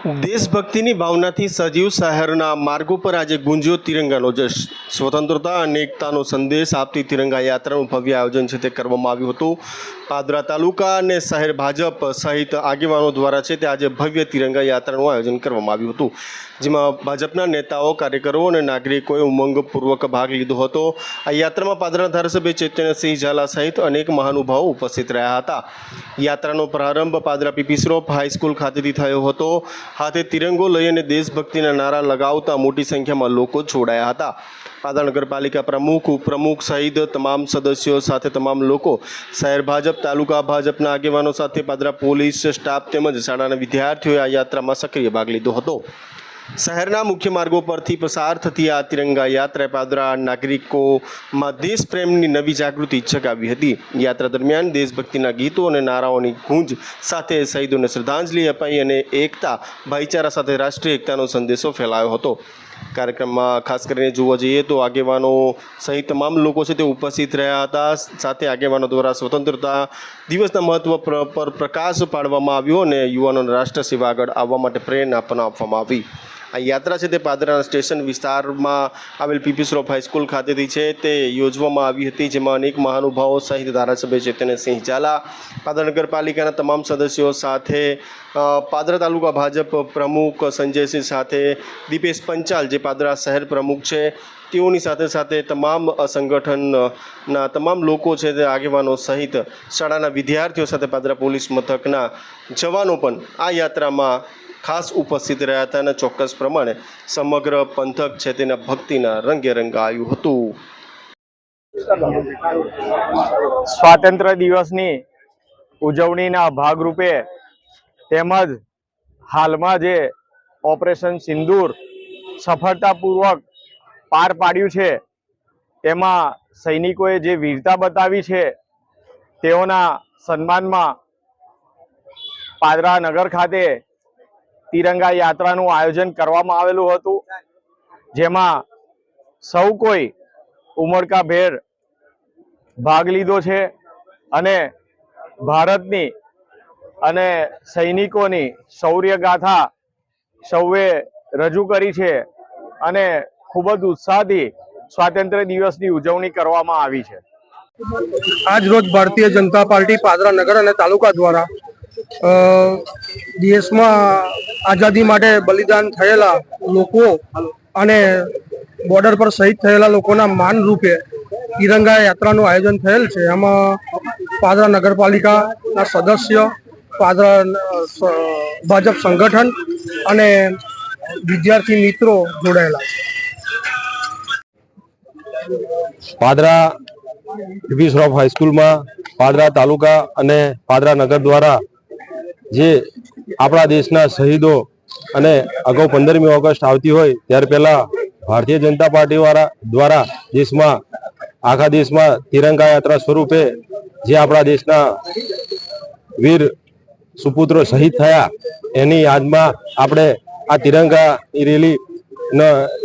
દેશભક્તિની ભાવનાથી સજીવ શહેરના માર્ગો પર આજે ગુંજ્યો તિરંગાનો જશ। સ્વતંત્રતા અને એકતાનો સંદેશ આપતી તિરંગા યાત્રાનું ભવ્ય આયોજન છે તે કરવામાં આવ્યું હતું। પાદરા તાલુકા અને શહેર ભાજપ સહિત આગેવાનો દ્વારા છે તે આજે ભવ્ય તિરંગા યાત્રાનું આયોજન કરવામાં આવ્યું હતું, જેમાં ભાજપના નેતાઓ, કાર્યકરો અને નાગરિકોએ ઉમંગપૂર્વક ભાગ લીધો હતો। આ યાત્રામાં પાદરાના ધારાસભ્ય ચૈતન્યસિંહ ઝાલા સહિત અનેક મહાનુભાવો ઉપસ્થિત રહ્યા હતા। યાત્રાનો પ્રારંભ પાદરા પીપી શ્રોફ હાઈસ્કૂલ ખાતેથી થયો હતો। હાથે તિરંગો લઈ અને દેશભક્તિના નારા લગાવતા મોટી સંખ્યામાં લોકો જોડાયા હતા। પાદરા નગરપાલિકા પ્રમુખ, ઉપપ્રમુખ સહિત તમામ સદસ્યો સાથે તમામ લોકો, શહેર ભાજપ, તાલુકા ભાજપના આગેવાનો સાથે પાદરા પોલીસ સ્ટાફ તેમજ શાળાના વિદ્યાર્થીઓએ આ યાત્રામાં સક્રિય ભાગ લીધો હતો। શહેરના મુખ્ય માર્ગો પરથી પસાર થતી આ તિરંગા યાત્રાએ પાદરા નાગરિકોમાં દેશ પ્રેમની નવી જાગૃતિ જગાવી હતી। યાત્રા દરમિયાન દેશભક્તિના ગીતો અને નારાઓની ગૂંજ સાથે શહીદોને શ્રદ્ધાંજલિ અપાઈ અને એકતા, ભાઈચારા સાથે રાષ્ટ્રીય એકતાનો સંદેશો ફેલાયો હતો। કાર્યક્રમમાં ખાસ કરીને જોવા જઈએ તો આગેવાનો સહિત તમામ લોકો છે તે ઉપસ્થિત રહ્યા હતા। સાથે આગેવાનો દ્વારા સ્વતંત્રતા દિવસના મહત્વ પર પ્રકાશ પાડવામાં આવ્યો અને યુવાનોને રાષ્ટ્ર સેવા આગળ આવવા માટે પ્રેરણા પણ આપવામાં આવી। આ યાત્રા છે તે પાદરાના સ્ટેશન વિસ્તારમાં આવેલ પીપી શ્રોફ હાઈસ્કૂલ ખાતેથી છે તે યોજવામાં આવી હતી, જેમાં અનેક મહાનુભાવો સહિત ધારાસભ્ય ચૈતન્યસિંહ ઝાલા, પાદરા નગરપાલિકાના તમામ સદસ્યો સાથે પાદરા તાલુકા ભાજપ પ્રમુખ સંજયસિંહ સાથે દીપેશ પંચાલ જે પાદરા શહેર પ્રમુખ છે તેઓની સાથે સાથે તમામ સંગઠનના તમામ લોકો છે તે આગેવાનો સહિત શાળાના વિદ્યાર્થીઓ સાથે પાદરા પોલીસ મથકના જવાનો પણ આ યાત્રામાં ખાસ ઉપસ્થિત રહ્યા હતા અને ચોક્કસ પ્રમાણે સમગ્ર પંથક છે તેના ભક્તિના રંગે રંગાયું હતું। સ્વાતંત્ર્ય દિવસની ઉજવણીના ભાગરૂપે તેમજ હાલમાં જે ઓપરેશન સિંદૂર સફળતાપૂર્વક પાર પાડ્યું છે તેમાં સૈનિકોએ જે વીરતા બતાવી છે તેઓના સન્માનમાં પાદરા નગર ખાતે તિરંગા યાત્રાનું આયોજન કરવામાં આવેલું હતું, જેમાં સૌ કોઈ ઉમળકાભેર ભાગ લીધો છે અને ભારતની અને સૈનિકોની શૌર્યગાથા સૌએ રજૂ કરી છે અને ખૂબ જ ઉત્સાહથી સ્વાતંત્ર્ય દિવસની ઉજવણી કરવામાં આવી છે। આજ રોજ ભારતીય જનતા પાર્ટી પાદરા નગર અને તાલુકા દ્વારા દેશમાં આઝાદી માટે બલિદાન થયેલા લોકો અને બોર્ડર પર શહીદ થયેલા લોકોના માન રૂપે તિરંગા યાત્રાનું આયોજન થયેલ છે। એમાં પાદરા નગરપાલિકાના સદસ્ય, પાદરા ભાજપ સંગઠન અને વિદ્યાર્થી મિત્રો જોડાયેલા છે। પાદરા પીપી શ્રોફ હાઈસ્કૂલમાં પાદરા તાલુકા અને પાદરા નગર દ્વારા જે આપણા દેશના શહીદો અને અગાઉ 15મી ઓગસ્ટ આવતી હોય ત્યારે પહેલાં ભારતીય જનતા પાર્ટી દ્વારા આખા દેશમાં તિરંગા યાત્રા સ્વરૂપે જે આપણા દેશના વીર સુપુત્રો શહીદ થયા એની યાદમાં આપણે આ તિરંગાની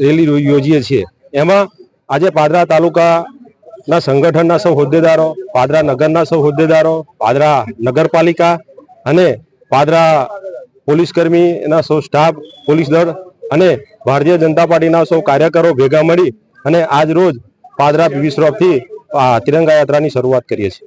રેલી યોજીએ છીએ। એમાં આજે પાદરા તાલુકાના સંગઠનના સૌ હોદ્દેદારો, પાદરા નગરના સૌ હોદ્દેદારો, પાદરા નગરપાલિકા અને પાદરા પોલીસકર્મીના સૌ સ્ટાફ, પોલીસ દળ અને ભારતીય જનતા પાર્ટીના સૌ કાર્યકરો ભેગા મળી અને આજ રોજ પાદરા પીપી શ્રોફથી તિરંગા યાત્રાની શરૂઆત કરીએ છીએ।